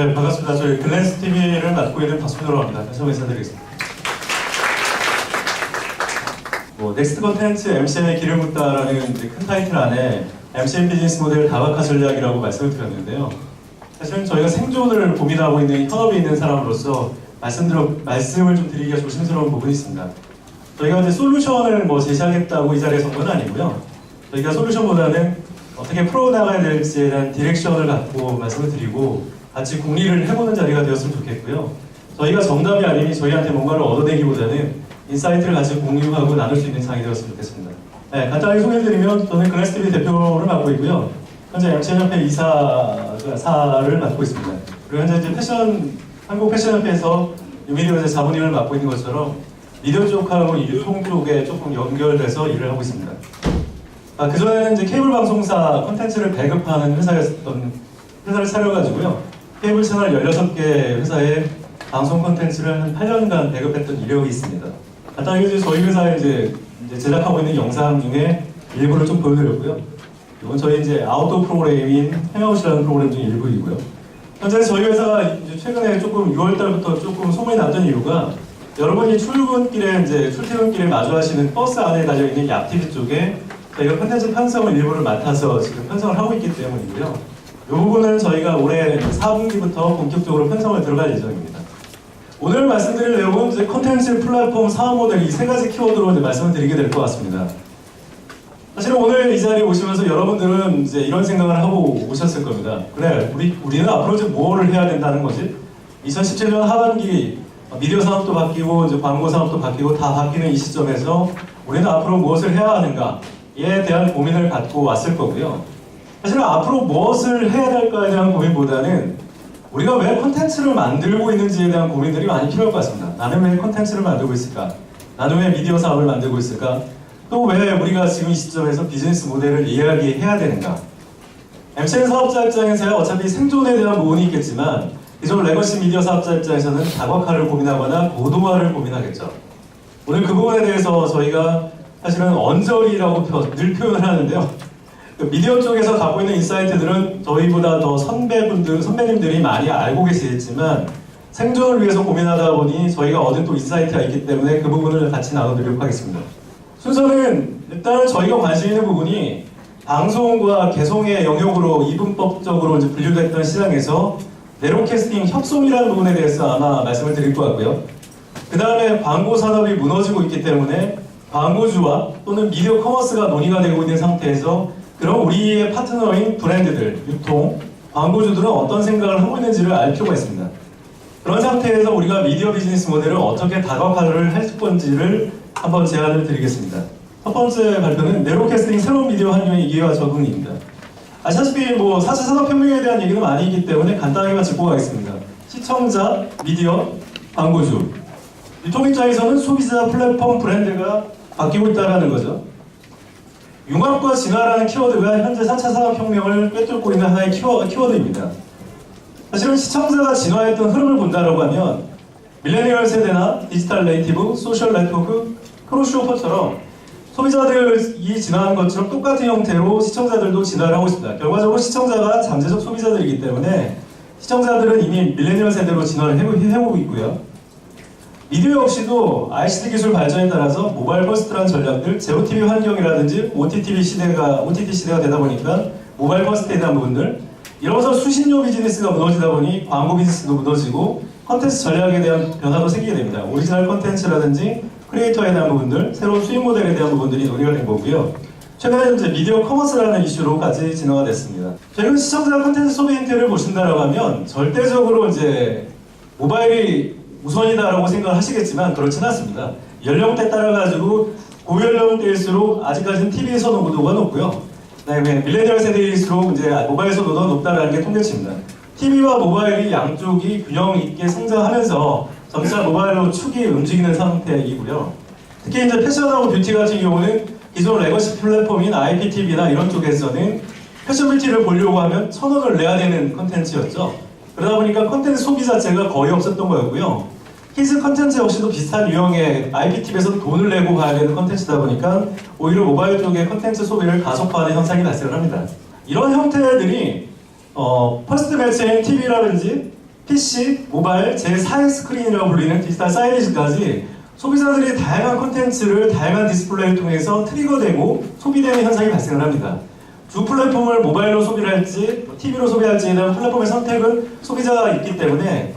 네, 반갑습니다. 저희 글랜스 TV를 맡고 있는 박수민으로 합니다. 다시 한번 인사드리겠습니다. 넥스트 컨텐츠 MCN의 길을 묻다라는 큰 타이틀 안에 MCN 비즈니스 모델 다각화 전략이라고 말씀을 드렸는데요. 사실은 저희가 생존을 고민하고 있는 현업에 있는 사람으로서 말씀을 좀 드리기가 조심스러운 부분이 있습니다. 저희가 이제 솔루션을 제시하겠다고 이 자리에 선 건 아니고요. 저희가 솔루션보다는 어떻게 풀어나가야 될지에 대한 디렉션을 갖고 말씀을 드리고 같이 궁리를 해보는 자리가 되었으면 좋겠고요. 저희가 정답이 아니니 저희한테 뭔가를 얻어내기보다는 인사이트를 같이 공유하고 나눌 수 있는 장이 되었으면 좋겠습니다. 네, 간단하게 소개해드리면 저는 글랜스 TV 대표를 맡고 있고요. 현재 MCN협회 이사를 맡고 있습니다. 그리고 현재 이제 한국 패션협회에서 뉴미디어 자문위를 맡고 있는 것처럼 미디어 쪽하고 유통 쪽에 조금 연결돼서 일을 하고 있습니다. 그전에는 이제 케이블 방송사 콘텐츠를 배급하는 회사를 차려가지고요. 케이블 채널 16개 회사에 방송 콘텐츠를 한 8년간 배급했던 이력이 있습니다. 간단하게 저희 회사에 이제 제작하고 있는 영상 중에 일부를 좀 보여드렸고요. 이건 저희 이제 아웃도어 프로그램인 행아웃이라는 프로그램 중 일부이고요. 현재 저희 회사가 이제 최근에 조금 6월달부터 조금 소문이 났던 이유가 여러분이 출퇴근길에 마주하시는 버스 안에 달려있는 얍TV 쪽에 저희가 콘텐츠 편성을 일부를 맡아서 지금 편성을 하고 있기 때문이고요. 이 부분은 저희가 올해 4분기부터 본격적으로 편성을 들어갈 예정입니다. 오늘 말씀드릴 내용은 이제 콘텐츠 플랫폼 사업 모델 이 세 가지 키워드로 이제 말씀을 드리게 될 것 같습니다. 사실은 오늘 이 자리에 오시면서 여러분들은 이제 이런 생각을 하고 오셨을 겁니다. 그래, 우리는 앞으로 이제 뭐를 해야 된다는 거지? 2017년 하반기 미디어 산업도 바뀌고 이제 광고 산업도 바뀌고 다 바뀌는 이 시점에서 우리는 앞으로 무엇을 해야 하는가에 대한 고민을 갖고 왔을 거고요. 사실은 앞으로 무엇을 해야 될까에 대한 고민보다는 우리가 왜 콘텐츠를 만들고 있는지에 대한 고민들이 많이 필요할 것 같습니다. 나는 왜 콘텐츠를 만들고 있을까? 나는 왜 미디어 사업을 만들고 있을까? 또 왜 우리가 지금 이 시점에서 비즈니스 모델을 이야기해야 되는가? MCN 사업자 입장에서야 어차피 생존에 대한 부분이 있겠지만 기존 레거시 미디어 사업자 입장에서는 다각화를 고민하거나 고도화를 고민하겠죠. 오늘 그 부분에 대해서 저희가 사실은 언저리라고 늘 표현을 하는데요. 미디어 쪽에서 갖고 있는 인사이트들은 저희보다 더 선배님들이 많이 알고 계시겠지만 생존을 위해서 고민하다 보니 저희가 얻은 또 인사이트가 있기 때문에 그 부분을 같이 나눠드리도록 하겠습니다. 순서는 일단 저희가 관심 있는 부분이 방송과 개성의 영역으로 이분법적으로 이제 분류됐던 시장에서 네로캐스팅 협송이라는 부분에 대해서 아마 말씀을 드릴 것 같고요. 그 다음에 광고 산업이 무너지고 있기 때문에 광고주와 또는 미디어 커머스가 논의가 되고 있는 상태에서 그럼 우리의 파트너인 브랜드들, 유통, 광고주들은 어떤 생각을 하고 있는지를 알 필요가 있습니다. 그런 상태에서 우리가 미디어 비즈니스 모델을 어떻게 다각화를 할 건지를 한번 제안을 드리겠습니다. 첫 번째 발표는 네로캐스팅 새로운 미디어 환경의 이해와 적응입니다. 아시다시피 4차 산업혁명에 대한 얘기는 많이 있기 때문에 간단하게만 짚고 가겠습니다. 시청자, 미디어, 광고주. 유통 입장에서는 소비자, 플랫폼, 브랜드가 바뀌고 있다는 거죠. 융합과 진화라는 키워드가 현재 4차 산업혁명을 꿰뚫고 있는 하나의 키워드입니다. 사실은 시청자가 진화했던 흐름을 본다고 하면 밀레니얼 세대나 디지털 네이티브, 소셜 네트워크, 크로스오버처럼 소비자들이 진화한 것처럼 똑같은 형태로 시청자들도 진화를 하고 있습니다. 결과적으로 시청자가 잠재적 소비자들이기 때문에 시청자들은 이미 밀레니얼 세대로 진화를 해오고 있고요. 미디어 역시도 ICT 기술 발전에 따라서 모바일 퍼스트라는 전략들, 제로 TV 환경이라든지 OTT 시대가 되다 보니까 모바일 퍼스트에 대한 부분들, 이러면서 수신료 비즈니스가 무너지다 보니 광고 비즈니스도 무너지고 컨텐츠 전략에 대한 변화도 생기게 됩니다. 오리지널 컨텐츠라든지 크리에이터에 대한 부분들, 새로운 수익 모델에 대한 부분들이 논의가 된 거고요. 최근에 이제 미디어 커머스라는 이슈로까지 진화가 됐습니다. 최근 시청자 컨텐츠 소비 행태를 보신다라고 하면 절대적으로 이제 모바일이 우선이다라고 생각을 하시겠지만 그렇지는 않습니다. 연령대 따라가지고 고연령대일수록 아직까지는 TV의 선호도가 높고요. 그다음에 밀레니얼 세대일수록 이제 모바일 선호도가 높다라는 게 통계치입니다. TV와 모바일이 양쪽이 균형 있게 성장하면서 점차 모바일로 축이 움직이는 상태이고요. 특히 이제 패션하고 뷰티 같은 경우는 기존 레거시 플랫폼인 IPTV나 이런 쪽에서는 패션 뷰티를 보려고 하면 1,000원을 내야 되는 컨텐츠였죠. 그러다 보니까 컨텐츠 소비 자체가 거의 없었던 거였고요. 키즈 컨텐츠 역시도 비슷한 유형의 IPTV에서 돈을 내고 봐야 되는 컨텐츠다 보니까 오히려 모바일 쪽의 컨텐츠 소비를 가속화하는 현상이 발생을 합니다. 이런 형태들이 퍼스트 매체인 TV라든지 PC, 모바일, 제4의 스크린이라고 불리는 디지털 사이니지까지 소비자들이 다양한 콘텐츠를 다양한 디스플레이를 통해서 트리거되고 소비되는 현상이 발생을 합니다. 두 플랫폼을 모바일로 소비를 할지 TV로 소비할지에 대한 플랫폼의 선택은 소비자가 있기 때문에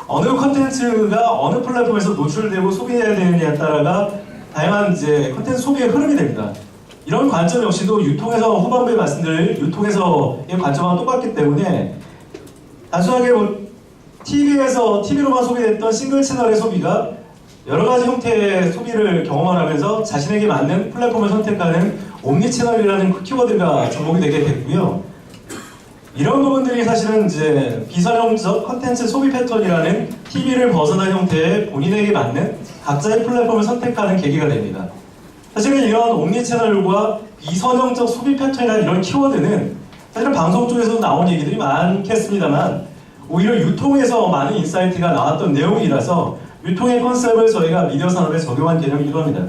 어느 콘텐츠가 어느 플랫폼에서 노출되고 소비해야 되느냐에 따라가 다양한 이제 콘텐츠 소비의 흐름이 됩니다. 이런 관점 역시도 유통에서 후반부에 말씀드릴 유통에서의 관점과 똑같기 때문에 단순하게 TV로만 소비됐던 싱글 채널의 소비가 여러 가지 형태의 소비를 경험하면서 자신에게 맞는 플랫폼을 선택하는 옴니 채널이라는 키워드가 접목이 되게 됐고요. 이런 부분들이 사실은 이제 비선형적 컨텐츠 소비 패턴이라는 TV를 벗어난 형태의 본인에게 맞는 각자의 플랫폼을 선택하는 계기가 됩니다. 사실은 이런 옴니 채널과 비선형적 소비 패턴이라는 이런 키워드는 사실은 방송 쪽에서도 나온 얘기들이 많겠습니다만 오히려 유통에서 많은 인사이트가 나왔던 내용이라서 유통의 컨셉을 저희가 미디어 산업에 적용한 개념이기도 합니다.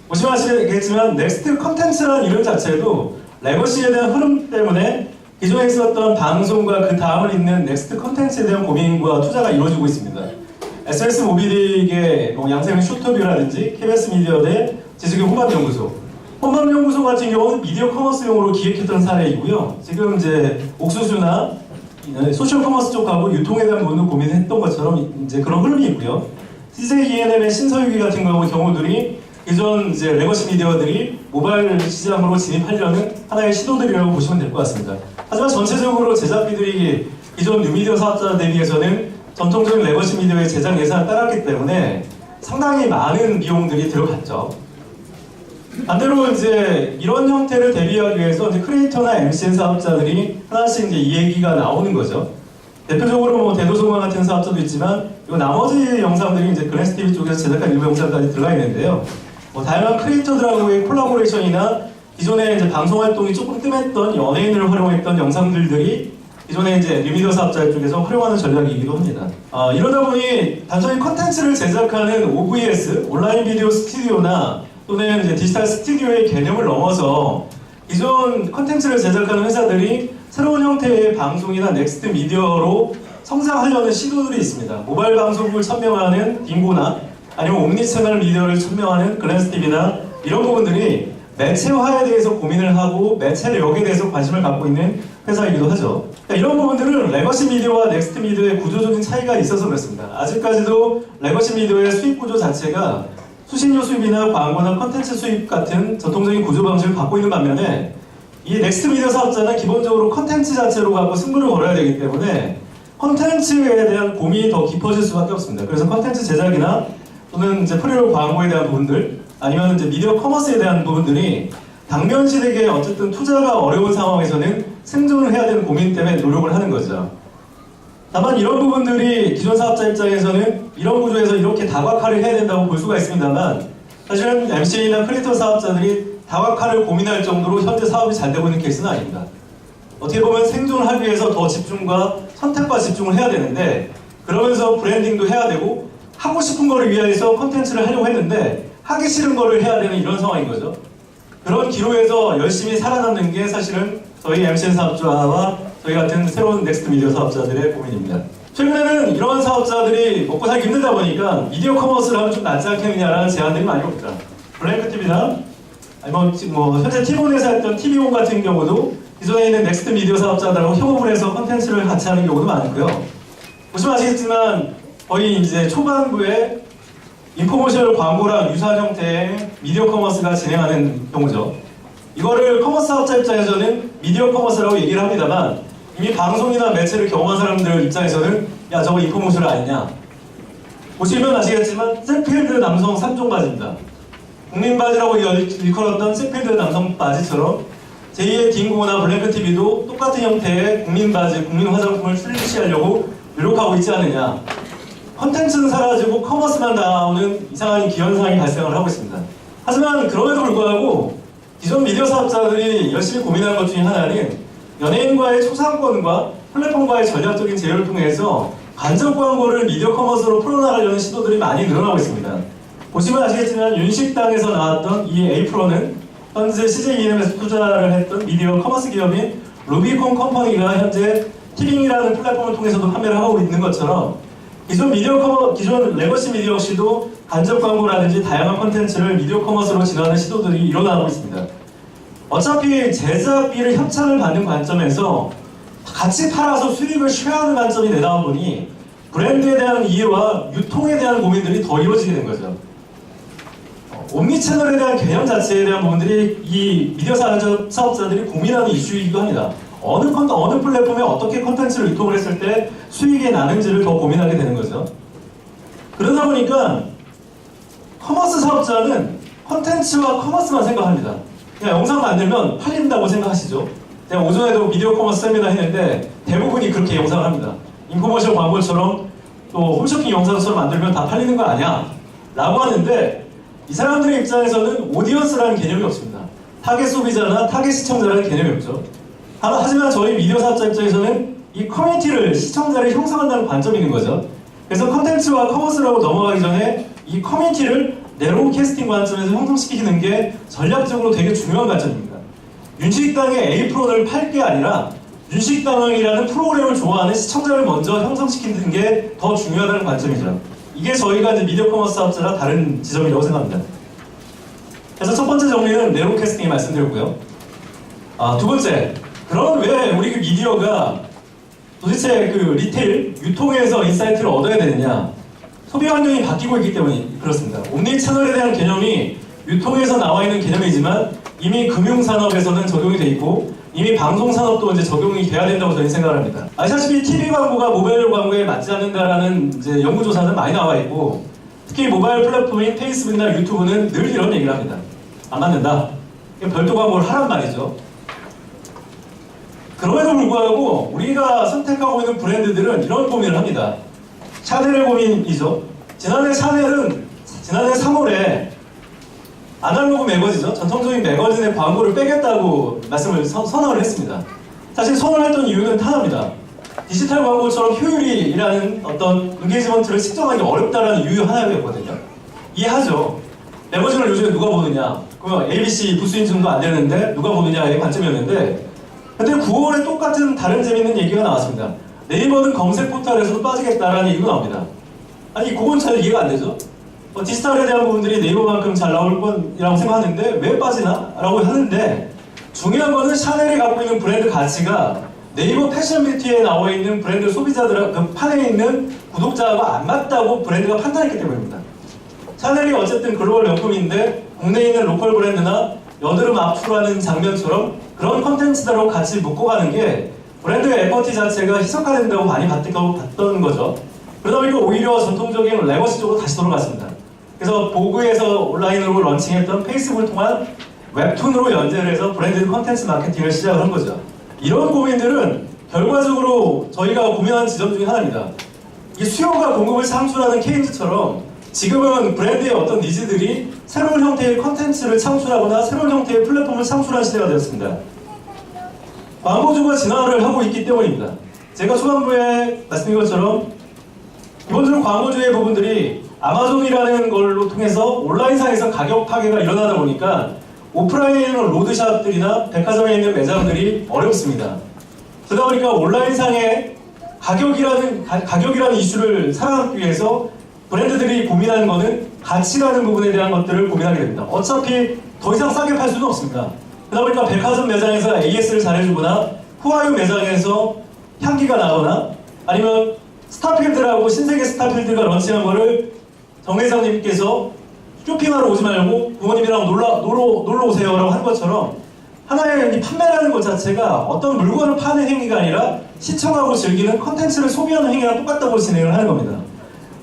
보시면 아시겠지만 넥스트 컨텐츠라는 이름 자체도 레거시에 대한 흐름 때문에 기존에 있었던 방송과 그 다음을 잇는 넥스트 컨텐츠에 대한 고민과 투자가 이루어지고 있습니다. SBS 모비딕의 양세형 슈터뷰라든지 KBS 미디어 대 지식의 혼밥연구소. 혼밥연구소 같은 경우는 미디어 커머스용으로 기획했던 사례이고요. 지금 이제 옥수수나 소셜 커머스 쪽하고 유통에 대한 부분도 고민했던 것처럼 이제 그런 흐름이 있고요. CJ ENM의 신서유기 같은 경우들이 기존 이제 레거시 미디어들이 모바일 시장으로 진입하려는 하나의 시도들이라고 보시면 될 것 같습니다. 하지만 전체적으로 제작비들이 기존 뉴미디어 사업자 대비해서는 전통적인 레거시 미디어의 제작 예산을 따랐기 때문에 상당히 많은 비용들이 들어갔죠. 반대로 이제 이런 형태를 대비하기 위해서 이제 크리에이터나 MCN 사업자들이 하나씩 이제 이 얘기가 나오는 거죠. 대표적으로 대도성관 같은 사업자도 있지만 이 나머지 영상들이 이제 그랜스 TV 쪽에서 제작한 일부 영상까지 들어가 있는데요. 다양한 크리에이터들하고의 콜라보레이션이나 기존에 이제 방송 활동이 조금 뜸했던 연예인을 활용했던 영상들이 기존에 이제 뉴미디어 사업자 쪽에서 활용하는 전략이기도 합니다. 이러다 보니 단순히 컨텐츠를 제작하는 OVS, 온라인 비디오 스튜디오나 또는 이제 디지털 스튜디오의 개념을 넘어서 기존 컨텐츠를 제작하는 회사들이 새로운 형태의 방송이나 넥스트 미디어로 성장하려는 시도들이 있습니다. 모바일 방송국을 천명하는 딩고나 아니면 옴니채널 미디어를 천명하는 글랜스TV나 이런 부분들이 매체화에 대해서 고민을 하고 매체력에 대해서 관심을 갖고 있는 회사이기도 하죠. 그러니까 이런 부분들은 레거시 미디어와 넥스트 미디어의 구조적인 차이가 있어서 그렇습니다. 아직까지도 레거시 미디어의 수입 구조 자체가 수신료 수입이나 광고나 컨텐츠 수입 같은 전통적인 구조 방식을 갖고 있는 반면에 이 넥스트 미디어 사업자는 기본적으로 컨텐츠 자체로 갖고 승부를 걸어야 되기 때문에 컨텐츠에 대한 고민이 더 깊어질 수밖에 없습니다. 그래서 컨텐츠 제작이나 또는 이제 프리롤 광고에 대한 부분들 아니면 이제 미디어 커머스에 대한 부분들이 당면시되게 어쨌든 투자가 어려운 상황에서는 생존을 해야 되는 고민 때문에 노력을 하는 거죠. 다만 이런 부분들이 기존 사업자 입장에서는 이런 구조에서 이렇게 다각화를 해야 된다고 볼 수가 있습니다만 사실은 MCN이나 크리에이터 사업자들이 다각화를 고민할 정도로 현재 사업이 잘 되고 있는 케이스는 아닙니다. 어떻게 보면 생존을 하기 위해서 더 집중과 선택과 집중을 해야 되는데 그러면서 브랜딩도 해야 되고 하고 싶은 거를 위해서 콘텐츠를 하려고 했는데 하기 싫은 거를 해야 되는 이런 상황인 거죠. 그런 기로에서 열심히 살아남는 게 사실은 저희 MCN 사업자와 저희 같은 새로운 넥스트 미디어 사업자들의 고민입니다. 최근에는 이런 사업자들이 먹고 살기 힘들다 보니까 미디어 커머스를 하면 좀 낫지 않겠느냐라는 제안들이 많이 옵니다. 블랭크TV나 아니면 현재 티본에서 했던 TV온 같은 경우도 기존에 있는 넥스트 미디어 사업자들하고 협업을 해서 컨텐츠를 같이 하는 경우도 많고요. 보시면 아시겠지만 거의 이제 초반부에 인포모셔널 광고랑 유사한 형태의 미디어 커머스가 진행하는 경우죠. 이거를 커머스 사업자 입장에서는 미디어 커머스라고 얘기를 합니다만 이미 방송이나 매체를 경험한 사람들 입장에서는 야 저거 인포모셔널 아니냐. 보시면 아시겠지만 셀필드 남성 3종 바지입니다. 국민바지라고 일컬었던 셀필드 남성 바지처럼 제2의 딩고나 블랭크TV도 똑같은 형태의 국민바지, 국민 화장품을 출시하려고 노력하고 있지 않느냐. 컨텐츠는 사라지고 커머스만 나오는 이상한 기현상이 발생을 하고 있습니다. 하지만 그럼에도 불구하고 기존 미디어 사업자들이 열심히 고민하는 것 중에 하나는 연예인과의 초상권과 플랫폼과의 전략적인 제휴를 통해서 간접 광고를 미디어 커머스로 풀어나가려는 시도들이 많이 늘어나고 있습니다. 보시면 아시겠지만 윤식당에서 나왔던 이 A-프로는 현재 CJ ENM에서 투자를 했던 미디어 커머스 기업인 루비콘 컴퍼니가 현재 티빙이라는 플랫폼을 통해서도 판매를 하고 있는 것처럼 기존 레거시 미디어 역시도 간접 광고라든지 다양한 콘텐츠를 미디어 커머스로 진화하는 시도들이 일어나고 있습니다. 어차피 제작비를 협찬을 받는 관점에서 같이 팔아서 수익을 쉐어하는 관점이 내다온 보니 브랜드에 대한 이해와 유통에 대한 고민들이 더 이루어지게 된 거죠. 옴니채널에 대한 개념 자체에 대한 부분들이 이 미디어 사업자들이 고민하는 이슈이기도 합니다. 어느 플랫폼에 어떻게 콘텐츠를 유통을 했을 때 수익이 나는지를 더 고민하게 되는 거죠. 그러다 보니까 커머스 사업자는 콘텐츠와 커머스만 생각합니다. 그냥 영상 만들면 팔린다고 생각하시죠. 제가 오전에도 미디어 커머스 세미나 했는데 대부분이 그렇게 영상을 합니다. 인포머셜 광고처럼 또 홈쇼핑 영상처럼 만들면 다 팔리는 거 아니야? 라고 하는데 이 사람들의 입장에서는 오디언스라는 개념이 없습니다. 타겟 소비자나 타겟 시청자라는 개념이 없죠. 하지만 저희 미디어 사업자 입장에서는 이 커뮤니티를, 시청자를 형성한다는 관점이 있는 거죠. 그래서 컨텐츠와 커머스라고 넘어가기 전에 이 커뮤니티를 네로우 캐스팅 관점에서 형성시키는 게 전략적으로 되게 중요한 관점입니다. 윤식당의 A 프로를 팔 게 아니라 윤식당이라는 프로그램을 좋아하는 시청자를 먼저 형성시키는 게 더 중요하다는 관점이죠. 이게 저희가 이제 미디어 커머스 사업자랑 다른 지점이라고 생각합니다. 그래서 첫 번째 정리는 네로우 캐스팅을 말씀드렸고요. 두 번째, 그럼 왜 우리 미디어가 도대체 그 리테일, 유통에서 인사이트를 얻어야 되느냐? 소비 환경이 바뀌고 있기 때문에 그렇습니다. 옴니 채널에 대한 개념이 유통에서 나와 있는 개념이지만 이미 금융산업에서는 적용이 돼 있고 이미 방송산업도 이제 적용이 돼야 된다고 저는 생각을 합니다. 아시다시피 TV 광고가 모바일 광고에 맞지 않는다라는 이제 연구조사는 많이 나와 있고 특히 모바일 플랫폼인 페이스북이나 유튜브는 늘 이런 얘기를 합니다. 안 맞는다. 별도 광고를 하란 말이죠. 그럼에도 불구하고 우리가 선택하고 있는 브랜드들은 이런 고민을 합니다. 샤넬의 고민이죠. 지난해 3월에 아날로그 매거진이죠. 전통적인 매거진의 광고를 빼겠다고 말씀을 선언을 했습니다. 사실 선언했던 이유는 하나입니다. 디지털 광고처럼 효율이라는 어떤 인게이지먼트를 측정하기 어렵다는 이유 하나였거든요. 이해하죠. 매거진을 요즘에 누가 보느냐. 그러면 ABC 부수 인증도 안 되는데 누가 보느냐의 관점이었는데 근데 9월에 똑같은 다른 재밌는 얘기가 나왔습니다. 네이버는 검색 포털에서도 빠지겠다라는 얘기가 나옵니다. 아니 그건 잘 이해가 안 되죠. 디지털에 대한 부분들이 네이버만큼 잘 나올 건이라고 생각하는데 왜 빠지나? 라고 하는데 중요한 거는 샤넬이 갖고 있는 브랜드 가치가 네이버 패션 뷰티에 나와 있는 브랜드 소비자들, 그 판에 있는 구독자와 안 맞다고 브랜드가 판단했기 때문입니다. 샤넬이 어쨌든 글로벌 명품인데 국내에 있는 로컬 브랜드나 여드름 압수라는 장면처럼 그런 컨텐츠들하고 같이 묶어가는 게 브랜드의 에퍼티 자체가 희석화된다고 많이 봤던 거죠. 그러다 보니까 오히려 전통적인 레거시 쪽으로 다시 돌아갔습니다. 그래서 보그에서 온라인으로 런칭했던 페이스북을 통한 웹툰으로 연재를 해서 브랜드 컨텐츠 마케팅을 시작을 한 거죠. 이런 고민들은 결과적으로 저희가 고민하는 지점 중에 하나입니다. 이 수요가 공급을 창출하는 케인즈처럼 지금은 브랜드의 어떤 니즈들이 새로운 형태의 컨텐츠를 창출하거나 새로운 형태의 플랫폼을 창출하는 시대가 되었습니다. 광고주가 진화를 하고 있기 때문입니다. 제가 초반부에 말씀드린 것처럼 기본적으로 광고주의 부분들이 아마존이라는 걸로 통해서 온라인상에서 가격 파괴가 일어나다 보니까 오프라인에 있는 로드샵들이나 백화점에 있는 매장들이 어렵습니다. 그러다 보니까 온라인상의 가격이라는 이슈를 살아남기 위해서 브랜드들이 고민하는 것은 가치라는 부분에 대한 것들을 고민하게 됩니다. 어차피 더 이상 싸게 팔 수는 없습니다. 그러다 보니까 백화점 매장에서 AS를 잘해주거나 후아유 매장에서 향기가 나거나 아니면 스타필드라고 신세계 스타필드가 런칭한 거를 정 회장님께서 쇼핑하러 오지 말고 부모님이랑 놀러 오세요 라고 한 것처럼 하나의 판매라는 것 자체가 어떤 물건을 파는 행위가 아니라 시청하고 즐기는 컨텐츠를 소비하는 행위랑 똑같다고 진행을 하는 겁니다.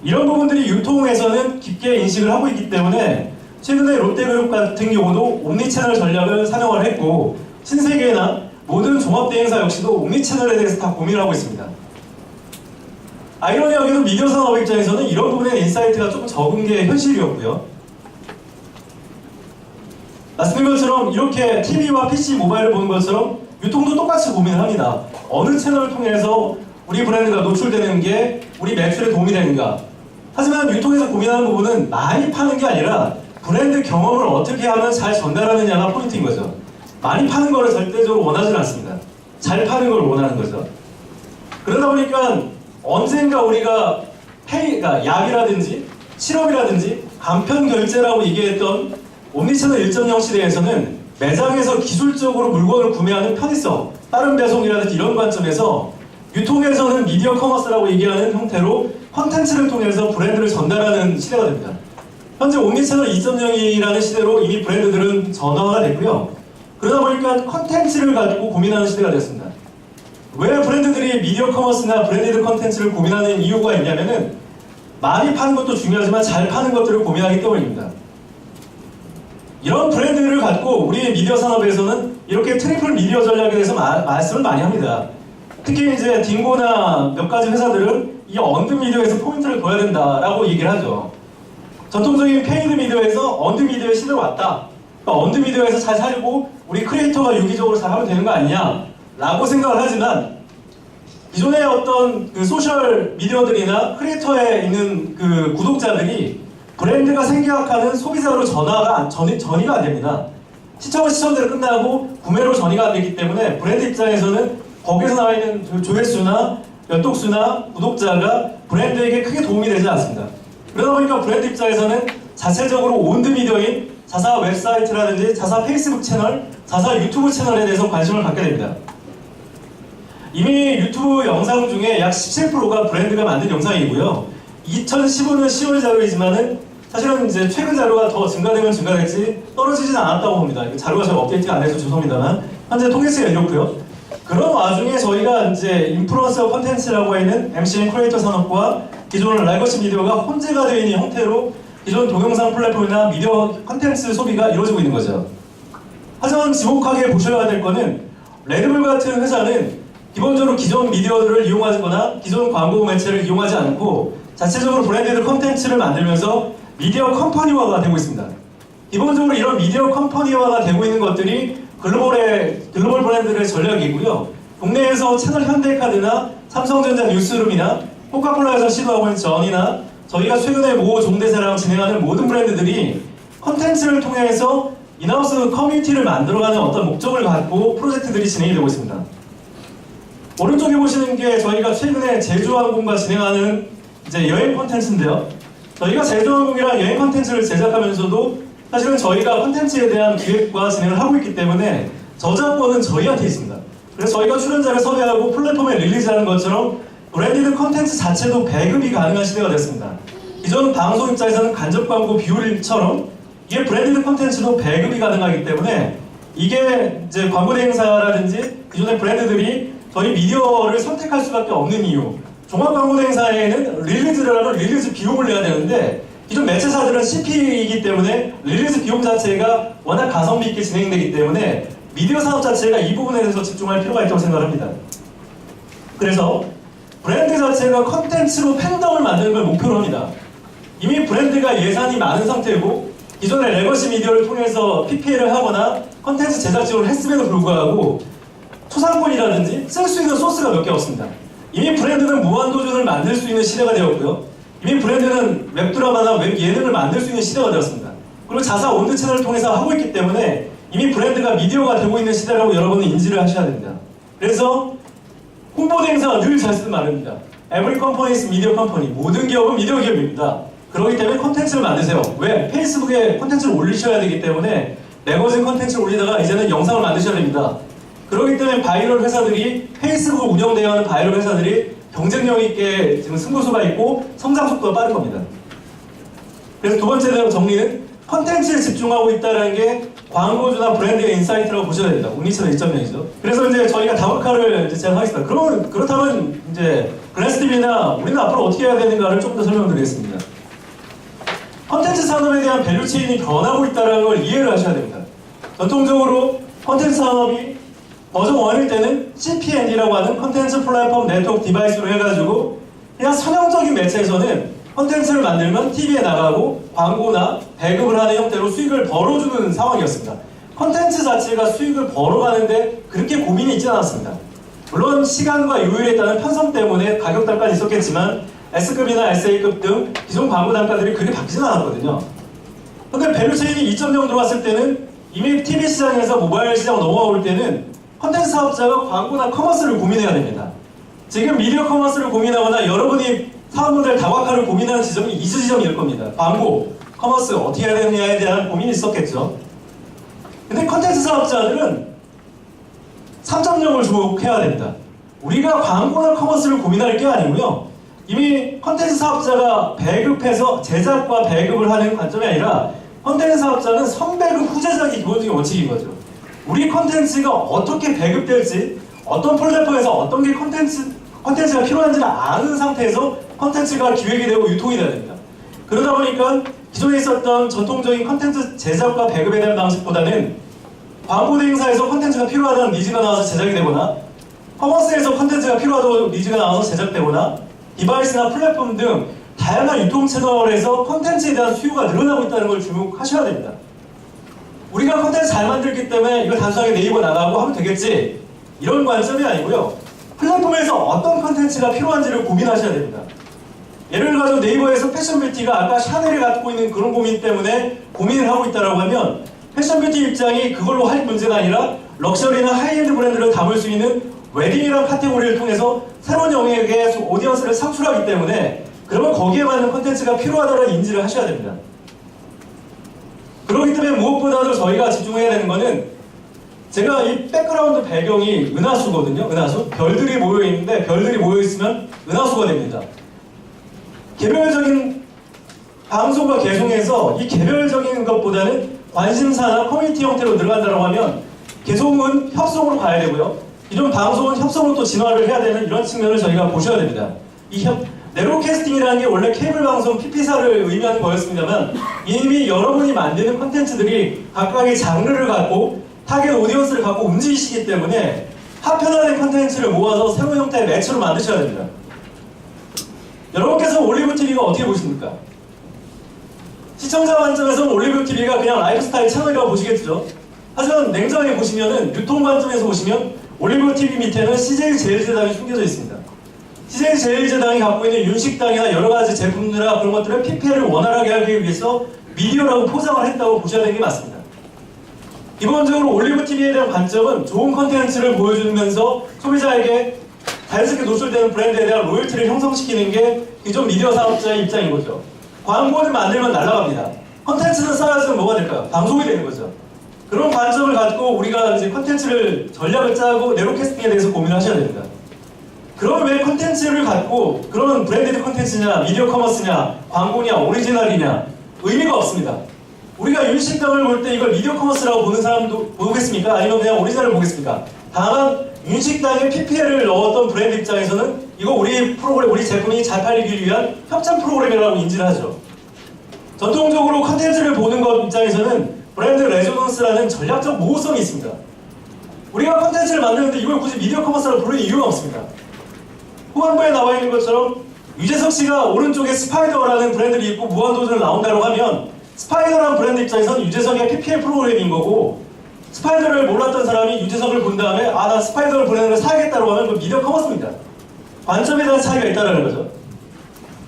이런 부분들이 유통에서는 깊게 인식을 하고 있기 때문에 최근에 롯데그룹 같은 경우도 옴니채널 전략을 상용을 했고 신세계나 모든 종합대행사 역시도 옴니채널에 대해서 다 고민을 하고 있습니다. 아이러니하게도 미디어 산업 입장에서는 이런 부분에 인사이트가 조금 적은 게 현실이었고요. 말씀드린 것처럼 이렇게 TV와 PC, 모바일을 보는 것처럼 유통도 똑같이 고민을 합니다. 어느 채널을 통해서 우리 브랜드가 노출되는 게 우리 매출에 도움이 되는가. 하지만 유통에서 고민하는 부분은 많이 파는 게 아니라 브랜드 경험을 어떻게 하면 잘 전달하느냐가 포인트인 거죠. 많이 파는 거를 절대적으로 원하지는 않습니다. 잘 파는 걸 원하는 거죠. 그러다 보니까 언젠가 우리가 그러니까 약이라든지 실업이라든지 간편 결제라고 얘기했던 옴니채널 1.0 시대에서는 매장에서 기술적으로 물건을 구매하는 편의성, 빠른 배송이라든지 이런 관점에서 유통에서는 미디어 커머스라고 얘기하는 형태로 콘텐츠를 통해서 브랜드를 전달하는 시대가 됩니다. 현재 옴니채널 2.0이라는 시대로 이미 브랜드들은 전환가 됐고요. 그러다 보니까 콘텐츠를 가지고 고민하는 시대가 됐습니다. 왜 브랜드들이 미디어 커머스나 브랜디드 콘텐츠를 고민하는 이유가 있냐면은 많이 파는 것도 중요하지만 잘 파는 것들을 고민하기 때문입니다. 이런 브랜드를 갖고 우리 미디어 산업에서는 이렇게 트리플 미디어 전략에 대해서 말씀을 많이 합니다. 특히 이제 딩고나 몇 가지 회사들은 이 언드 미디어에서 포인트를 둬야 된다라고 얘기를 하죠. 전통적인 페이드 미디어에서 언드 미디어의 시대로 왔다. 그러니까 언드 미디어에서 잘 살고 우리 크리에이터가 유기적으로 잘 하면 되는 거 아니냐 라고 생각을 하지만 기존의 어떤 그 소셜 미디어들이나 크리에이터에 있는 그 구독자들이 브랜드가 생겨가는 소비자로 전이가 안 됩니다. 시청은 시청대로 끝나고 구매로 전이가 안 되기 때문에 브랜드 입장에서는 거기서 나와 있는 조회수나 연독수나 구독자가 브랜드에게 크게 도움이 되지 않습니다. 그러다 보니까 브랜드 입장에서는 자체적으로 온드 미디어인 자사 웹사이트라든지 자사 페이스북 채널, 자사 유튜브 채널에 대해서 관심을 갖게 됩니다. 이미 유튜브 영상 중에 약 17%가 브랜드가 만든 영상이고요. 2015년 10월 자료이지만은 사실은 이제 최근 자료가 더 증가되면 증가될지 떨어지진 않았다고 봅니다. 자료가 잘 업데이트가 안 돼서 죄송합니다만 현재 통계치가 이렇고요. 그런 와중에 저희가 이제 인플루언서 콘텐츠라고 하는 MCN 크리에이터 산업과 기존 레거시 미디어가 혼재가 되어 있는 형태로 기존 동영상 플랫폼이나 미디어 콘텐츠 소비가 이루어지고 있는 거죠. 하지만 지목하게 보셔야 될 거는 레드불 같은 회사는 기본적으로 기존 미디어들을 이용하거나 기존 광고 매체를 이용하지 않고 자체적으로 브랜디드 콘텐츠를 만들면서 미디어 컴퍼니화가 되고 있습니다. 기본적으로 이런 미디어 컴퍼니화가 되고 있는 것들이 글로벌 브랜드의 전략이고요. 국내에서 채널 현대카드나 삼성전자 뉴스룸이나 코카콜라에서 시도하고 있는 전이나 저희가 최근에 모 종대사랑 진행하는 모든 브랜드들이 콘텐츠를 통해서 인하우스 커뮤니티를 만들어가는 어떤 목적을 갖고 프로젝트들이 진행이 되고 있습니다. 오른쪽에 보시는 게 저희가 최근에 제주항공과 진행하는 이제 여행 콘텐츠인데요. 저희가 제주항공이랑 여행 콘텐츠를 제작하면서도 사실은 저희가 콘텐츠에 대한 기획과 진행을 하고 있기 때문에 저작권은 저희한테 있습니다. 그래서 저희가 출연자를 섭외하고 플랫폼에 릴리즈하는 것처럼 브랜디드 콘텐츠 자체도 배급이 가능한 시대가 됐습니다. 기존 방송 입장에서는 간접 광고 비율처럼 이게 브랜디드 콘텐츠도 배급이 가능하기 때문에 이게 이제 광고 대행사라든지 기존의 브랜드들이 저희 미디어를 선택할 수밖에 없는 이유. 종합 광고 대행사에는 릴리즈 비용을 내야 되는데 기존 매체사들은 CP이기 때문에 릴리즈 비용 자체가 워낙 가성비 있게 진행되기 때문에 미디어 산업 자체가 이 부분에 대해서 집중할 필요가 있다고 생각합니다. 그래서 브랜드 자체가 컨텐츠로 팬덤을 만드는 걸 목표로 합니다. 이미 브랜드가 예산이 많은 상태고 기존의 레거시 미디어를 통해서 PPL을 하거나 컨텐츠 제작 지원을 했음에도 불구하고 초상권이라든지 쓸 수 있는 소스가 몇 개 없습니다. 이미 브랜드는 무한도전을 만들 수 있는 시대가 되었고요. 이미 브랜드는 웹드라마나 웹 예능을 만들 수 있는 시대가 되었습니다. 그리고 자사 온드 채널을 통해서 하고 있기 때문에 이미 브랜드가 미디어가 되고 있는 시대라고 여러분은 인지를 하셔야 됩니다. 그래서 홍보 대행사가 늘 잘 쓰는 말입니다. Every company is media company. 모든 기업은 미디어 기업입니다. 그렇기 때문에 콘텐츠를 만드세요. 왜? 페이스북에 콘텐츠를 올리셔야 되기 때문에 매거진 콘텐츠를 올리다가 이제는 영상을 만드셔야 됩니다. 그렇기 때문에 바이럴 회사들이 페이스북을 운영대야 하는 바이럴 회사들이 경쟁력 있게 지금 승부수가 있고 성장 속도가 빠른 겁니다. 그래서 두 번째 정리는 콘텐츠에 집중하고 있다는 게 광고주나 브랜드의 인사이트라고 보셔야 됩니다. 옴니채널 1.0이죠. 그래서 이제 저희가 다국화를 이제 제안하겠습니다. 그렇다면 이제 글래스TV나 우리는 앞으로 어떻게 해야 되는가를 좀 더 설명드리겠습니다. 콘텐츠 산업에 대한 밸류체인이 변하고 있다는 걸 이해를 하셔야 됩니다. 전통적으로 콘텐츠 산업이 버전 1일 때는 CPND라고 하는 콘텐츠 플랫폼 네트워크 디바이스로 해가지고 그냥 선형적인 매체에서는 콘텐츠를 만들면 TV에 나가고 광고나 배급을 하는 형태로 수익을 벌어주는 상황이었습니다. 콘텐츠 자체가 수익을 벌어가는데 그렇게 고민이 있지 않았습니다. 물론 시간과 요율에 따른 편성 때문에 가격 단가는 있었겠지만 S급이나 SA급 등 기존 광고 단가들이 그렇게 바뀌진 않았거든요. 근데 밸류체인이 2.0 들어왔을 때는 이미 TV 시장에서 모바일 시장 넘어올 때는 콘텐츠 사업자가 광고나 커머스를 고민해야 됩니다. 지금 미디어 커머스를 고민하거나 여러분이 사업 모델 다각화를 고민하는 지점이 이 지점일 겁니다. 광고, 커머스 어떻게 해야 되느냐에 대한 고민이 있었겠죠. 근데 컨텐츠 사업자들은 3.0을 주목해야 됩니다. 우리가 광고나 커머스를 고민할 게 아니고요. 이미 컨텐츠 사업자가 배급해서 제작과 배급을 하는 관점이 아니라 컨텐츠 사업자는 선배급 후제작이 기본적인 원칙인 거죠. 우리 컨텐츠가 어떻게 배급될지, 어떤 플랫폼에서 어떤 게 컨텐츠가 필요한지를 아는 상태에서 컨텐츠가 기획이 되고 유통이 돼야 됩니다. 그러다 보니까 기존에 있었던 전통적인 컨텐츠 제작과 배급에 대한 방식보다는 광고 대행사에서 컨텐츠가 필요하다는 니즈가 나와서 제작이 되거나 커머스에서 컨텐츠가 필요하다고 니즈가 나와서 제작되거나 디바이스나 플랫폼 등 다양한 유통 채널에서 컨텐츠에 대한 수요가 늘어나고 있다는 걸 주목하셔야 됩니다. 우리가 컨텐츠 잘 만들기 때문에 이걸 단순하게 네이버 나가고 하면 되겠지, 이런 관점이 아니고요. 플랫폼에서 어떤 컨텐츠가 필요한지를 고민하셔야 됩니다. 예를 들어 네이버에서 패션 뷰티가 아까 샤넬이 갖고 있는 그런 고민 때문에 고민을 하고 있다고 하면 패션 뷰티 입장이 그걸로 할 문제가 아니라 럭셔리나 하이엔드 브랜드를 담을 수 있는 웨딩이라는 카테고리를 통해서 새로운 영역의 오디언스를 창출하기 때문에 그러면 거기에 맞는 컨텐츠가 필요하다는 인지를 하셔야 됩니다. 그렇기 때문에 무엇보다도 저희가 집중해야 되는 거는, 제가 이 백그라운드 배경이 은하수거든요. 은하수. 별들이 모여있는데 별들이 모여있으면 은하수가 됩니다. 개별적인 방송과 개성에서 이 개별적인 것보다는 관심사나 커뮤니티 형태로 들어간다고 하면 개성은 협성으로 가야 되고요. 이런 방송은 협성으로 또 진화를 해야 되는 이런 측면을 저희가 보셔야 됩니다. 네로캐스팅이라는 게 원래 케이블 방송 PP사를 의미하는 거였습니다만 이미 여러분이 만드는 콘텐츠들이 각각의 장르를 갖고 타겟 오디언스를 갖고 움직이시기 때문에 파편화된 콘텐츠를 모아서 새로운 형태의 매체로 만드셔야 됩니다. 여러분께서 올리브TV가 어떻게 보십니까? 시청자 관점에서는 올리브TV가 그냥 라이프스타일 채널이라고 보시겠죠? 하지만 냉정하게 보시면은, 유통 관점에서 보시면 올리브TV 밑에는 CJ제일제당이 숨겨져 있습니다. CJ제일제당이 갖고 있는 윤식당이나 여러가지 제품들이나 그런 것들을 PPL을 원활하게 하기 위해서 미디어라고 포장을 했다고 보셔야 되는 게 맞습니다. 기본적으로 올리브TV에 대한 관점은 좋은 컨텐츠를 보여주면서 소비자에게 자연스럽게 노출되는 브랜드에 대한 로열티를 형성시키는 게 기존 미디어 사업자의 입장인 거죠. 광고를 만들면 날아갑니다. 컨텐츠는 쌓아서 뭐가 될까요? 방송이 되는 거죠. 그런 관점을 갖고 우리가 이제 컨텐츠를 전략을 짜고 네로캐스팅에 대해서 고민을 하셔야 됩니다. 그럼 왜 컨텐츠를 갖고 그런 브랜디드 컨텐츠냐, 미디어 커머스냐, 광고냐, 오리지널이냐 의미가 없습니다. 우리가 윤식당을 볼 때 이걸 미디어 커머스라고 보는 사람도 보겠습니까? 아니면 그냥 오리지널을 보겠습니까? 다만 윤식당에 PPL을 넣었던 브랜드 입장에서는 이거 우리 프로그램, 우리 제품이 잘 팔리기 위한 협찬 프로그램이라고 인지를 하죠. 전통적으로 컨텐츠를 보는 것 입장에서는 브랜드 레조넌스라는 전략적 모호성이 있습니다. 우리가 컨텐츠를 만드는데 이걸 굳이 미디어 커머스라고 부르는 이유가 없습니다. 후반부에 나와 있는 것처럼 유재석 씨가 오른쪽에 스파이더라는 브랜드를 입고 무한도전을 나온다고 하면 스파이더라는 브랜드 입장에서는 유재석의 PPL 프로그램인 거고, 스파이더를 몰랐던 사람이 유재석을 본 다음에 아, 나 스파이더를 브랜드를 사야겠다고 하면 그 미디어 커머스입니다. 관점에 대한 차이가 있다는 거죠.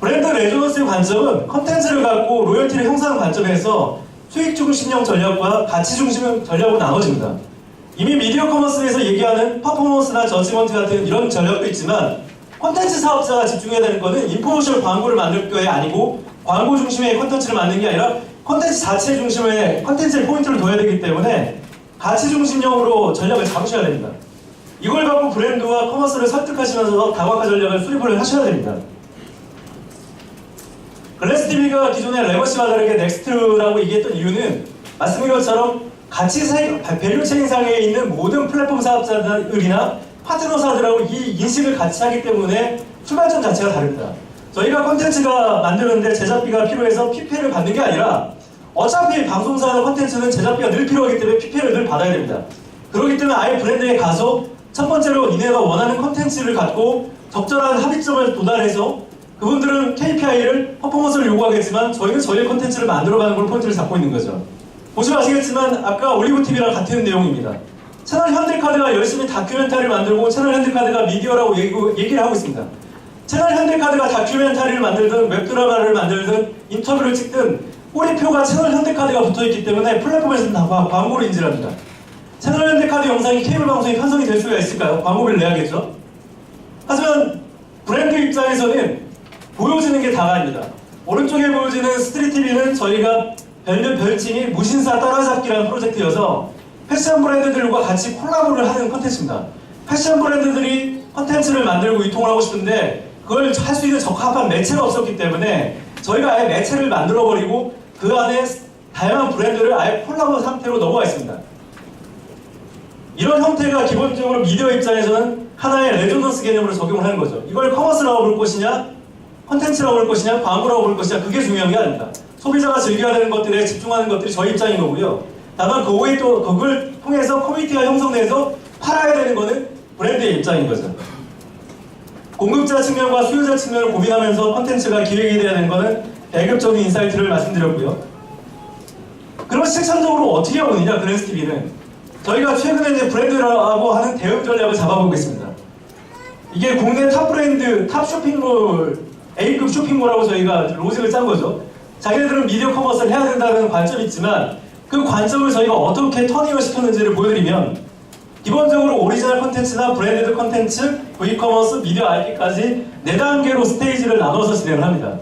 브랜드 레조넌스의 관점은 컨텐츠를 갖고 로열티를 형성하는 관점에서 수익 중심형 전략과 가치 중심형 전략으로 나눠집니다. 이미 미디어 커머스에서 얘기하는 퍼포먼스나 저지먼트 같은 이런 전략도 있지만 콘텐츠 사업자가 집중해야 되는 것은 인포메이션 광고를 만들 게 아니고 광고 중심의 콘텐츠를 만드는 게 아니라 콘텐츠 자체 중심의 콘텐츠의 포인트를 둬야 되기 때문에 가치 중심형으로 전략을 잡으셔야 됩니다. 이걸 갖고 브랜드와 커머스를 설득하시면서 다각화 전략을 수립을 하셔야 됩니다. 글래스TV가 기존의 레거시와 다르게 넥스트라고 얘기했던 이유는 말씀드린 것처럼 밸류 체인상에 있는 모든 플랫폼 사업자들이나 파트너사들하고 이 인식을 같이 하기 때문에 출발점 자체가 다릅니다. 저희가 콘텐츠가 만드는데 제작비가 필요해서 PPL을 받는 게 아니라 어차피 방송사나 콘텐츠는 제작비가 늘 필요하기 때문에 PPL을 늘 받아야 됩니다. 그렇기 때문에 아예 브랜드에 가서 첫 번째로 니네가 원하는 콘텐츠를 갖고 적절한 합의점을 도달해서 그분들은 KPI를 퍼포먼스를 요구하겠지만 저희는 저희의 콘텐츠를 만들어가는 걸 포인트를 잡고 있는 거죠. 보시면 아시겠지만 아까 올리브TV랑 같은 내용입니다. 채널 현대카드가 열심히 다큐멘터리를 만들고 채널 현대카드가 미디어라고 얘기를 하고 있습니다. 채널 현대카드가 다큐멘터리를 만들든 웹드라마를 만들든 인터뷰를 찍든 꼬리표가 채널 현대카드가 붙어있기 때문에 플랫폼에서는 다 광고를 인지합니다. 채널 현대카드 영상이 케이블 방송에 편성이 될 수가 있을까요? 광고비를 내야겠죠? 하지만 브랜드 입장에서는 보여지는 게 다가 아닙니다. 오른쪽에 보여지는 스트릿TV는 저희가 별칭이 무신사 따라잡기라는 프로젝트여서 패션 브랜드들과 같이 콜라보를 하는 컨텐츠입니다. 패션 브랜드들이 컨텐츠를 만들고 유통을 하고 싶은데 그걸 할 수 있는 적합한 매체가 없었기 때문에 저희가 아예 매체를 만들어버리고 그 안에 다양한 브랜드를 아예 콜라보 상태로 넘어가 있습니다. 이런 형태가 기본적으로 미디어 입장에서는 하나의 레조넌스 개념으로 적용을 하는 거죠. 이걸 커머스라고 부를 것이냐, 컨텐츠라고 부를 것이냐, 광고라고 부를 것이냐, 그게 중요한 게 아닙니다. 소비자가 즐겨야 되는 것들에 집중하는 것들이 저희 입장인 거고요. 다만 그 외에 또 그걸 통해서 커뮤니티가 형성돼서 팔아야 되는 거는 브랜드의 입장인 거죠. 공급자 측면과 수요자 측면을 고민하면서 컨텐츠가 기획이 돼야 되는 거는 배급적인 인사이트를 말씀드렸고요. 그럼 실천적으로 어떻게 오느냐, 그랜스TV는 저희가 최근에 이제 브랜드라고 하는 대응 전략을 잡아보고 있습니다. 이게 국내 탑 브랜드, 탑 쇼핑몰, A급 쇼핑몰하고 저희가 로직을 짠 거죠. 자기네들은 미디어 커머스를 해야 된다는 관점이 있지만 그 관점을 저희가 어떻게 터닝을 시켰는지를 보여드리면 기본적으로 오리지널 컨텐츠나 브랜디드 컨텐츠, V커머스, 미디어 IP까지 4단계로 스테이지를 나눠서 진행을 합니다.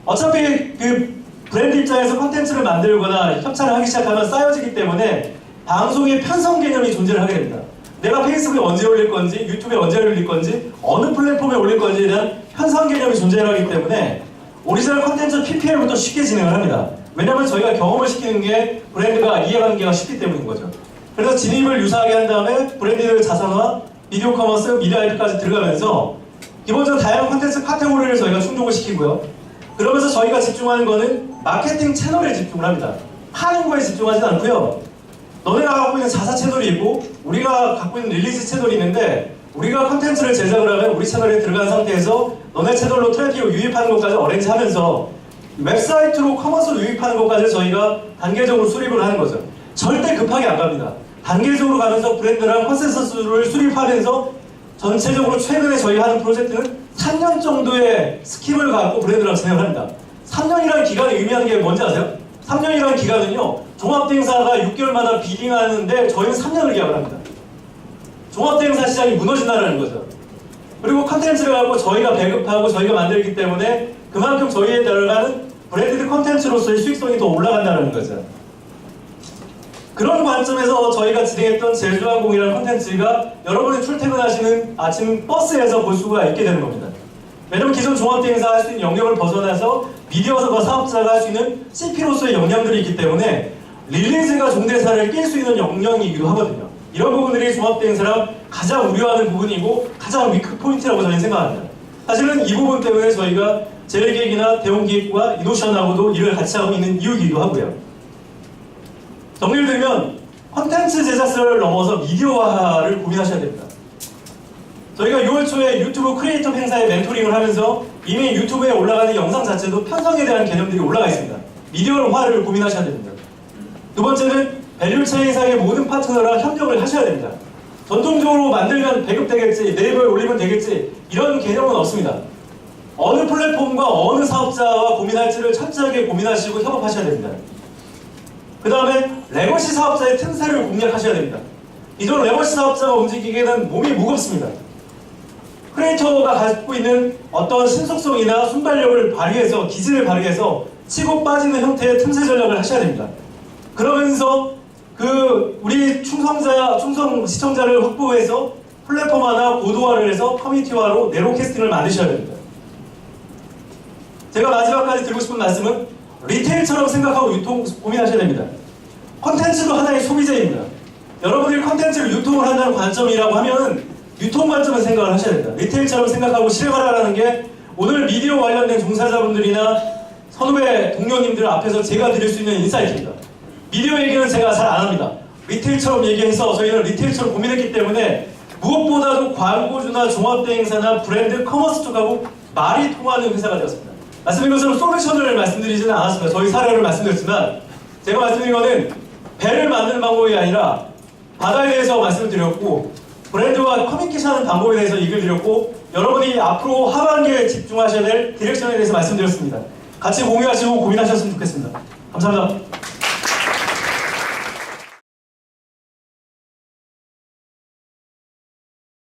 어차피 그 브랜드 입장에서 컨텐츠를 만들거나 협찬을 하기 시작하면 쌓여지기 때문에 방송의 편성 개념이 존재를 하게 됩니다. 내가 페이스북에 언제 올릴 건지, 유튜브에 언제 올릴 건지, 어느 플랫폼에 올릴 건지에 대한 편성 개념이 존재하기 때문에 오리지널 컨텐츠 PPL부터 쉽게 진행을 합니다. 왜냐하면 저희가 경험을 시키는 게 브랜드가 이해관계가 쉽기 때문인 거죠. 그래서 진입을 유사하게 한 다음에 브랜드 자산화, 비디오 커머스, 미디어 IP까지 들어가면서 기본적으로 다양한 컨텐츠 카테고리를 저희가 충족을 시키고요. 그러면서 저희가 집중하는 거는 마케팅 채널에 집중을 합니다. 파는 거에 집중하지 않고요. 너네가 갖고 있는 자사 채널이 있고 우리가 갖고 있는 릴리즈 채널이 있는데 우리가 컨텐츠를 제작을 하면 우리 채널에 들어간 상태에서 너네 채널로 트래픽을 유입하는 것까지 어레인지하면서 웹사이트로 커머스를 유입하는 것까지 저희가 단계적으로 수립을 하는 거죠. 절대 급하게 안 갑니다. 단계적으로 가면서 브랜드랑 컨센서스를 수립하면서 전체적으로 최근에 저희 하는 프로젝트는 3년 정도의 스킵을 갖고 브랜드랑 진행을 합니다. 3년이라는 기간이 의미하는 게 뭔지 아세요? 3년이라는 기간은요, 종합대행사가 6개월마다 비딩하는데 저희는 3년을 기약을 합니다. 종합대행사 시장이 무너진다는 거죠. 그리고 컨텐츠를 갖고 저희가 배급하고 저희가 만들기 때문에 그만큼 저희에 들어가는 브랜디드 컨텐츠로서의 수익성이 더 올라간다는 거죠. 그런 관점에서 저희가 진행했던 제주항공이라는 컨텐츠가 여러분이 출퇴근하시는 아침 버스에서 볼 수가 있게 되는 겁니다. 왜냐면 기존 종합대행사가 할 수 있는 영역을 벗어나서 미디어가 사업자가 할 수 있는 CP로서의 역량들이 있기 때문에 릴리즈가 종대사를 낄 수 있는 역량이기도 하거든요. 이런 부분들이 종합대행사랑 가장 우려하는 부분이고 가장 위크 포인트라고 저희는 생각합니다. 사실은 이 부분 때문에 저희가 재래기획이나 대웅기획과 이노션하고도 일을 같이 하고 있는 이유이기도 하고요. 정리를 들면 콘텐츠 제작사를 넘어서 미디어화를 고민하셔야 됩니다. 저희가 6월 초에 유튜브 크리에이터 행사에 멘토링을 하면서 이미 유튜브에 올라가는 영상 자체도 편성에 대한 개념들이 올라가 있습니다. 미디어화를 고민하셔야 됩니다. 두 번째는 밸류체인상의 모든 파트너랑 협력을 하셔야 됩니다. 전통적으로 만들면 배급되겠지, 네이버에 올리면 되겠지, 이런 개념은 없습니다. 어느 플랫폼과 어느 사업자와 고민할지를 철저하게 고민하시고 협업하셔야 됩니다. 그 다음에 레거시 사업자의 틈새를 공략하셔야 됩니다. 기존 레거시 사업자가 움직이기에는 몸이 무겁습니다. 크리에이터가 갖고 있는 어떤 신속성이나 순발력을 발휘해서 기질을 발휘해서 치고 빠지는 형태의 틈새 전략을 하셔야 됩니다. 그러면서 우리 충성 시청자를 확보해서 플랫폼화나 고도화를 해서 커뮤니티화로 네로 캐스팅을 만드셔야 됩니다. 제가 마지막까지 드리고 싶은 말씀은 리테일처럼 생각하고 유통 고민하셔야 됩니다. 컨텐츠도 하나의 소비재입니다. 여러분들이 컨텐츠를 유통을 한다는 관점이라고 하면은 유통 관점을 생각을 하셔야 됩니다. 리테일처럼 생각하고 실행하라는 게 오늘 미디어 관련된 종사자분들이나 선후배 동료님들 앞에서 제가 드릴 수 있는 인사이트입니다. 미디어 얘기는 제가 잘 안 합니다. 리테일처럼 얘기해서 저희는 리테일처럼 고민했기 때문에 무엇보다도 광고주나 종합대행사나 브랜드 커머스 쪽하고 말이 통하는 회사가 되었습니다. 말씀드린 것처럼 솔루션을 말씀드리지는 않았습니다. 저희 사례를 말씀드렸지만 제가 말씀드린 것은 배를 만드는 방법이 아니라 바다에 대해서 말씀을 드렸고 브랜드와 커뮤니케이션하는 방법에 대해서 얘기를 드렸고 여러분이 앞으로 하반기에 집중하셔야 될 디렉션에 대해서 말씀드렸습니다. 같이 공유하시고 고민하셨으면 좋겠습니다. 감사합니다.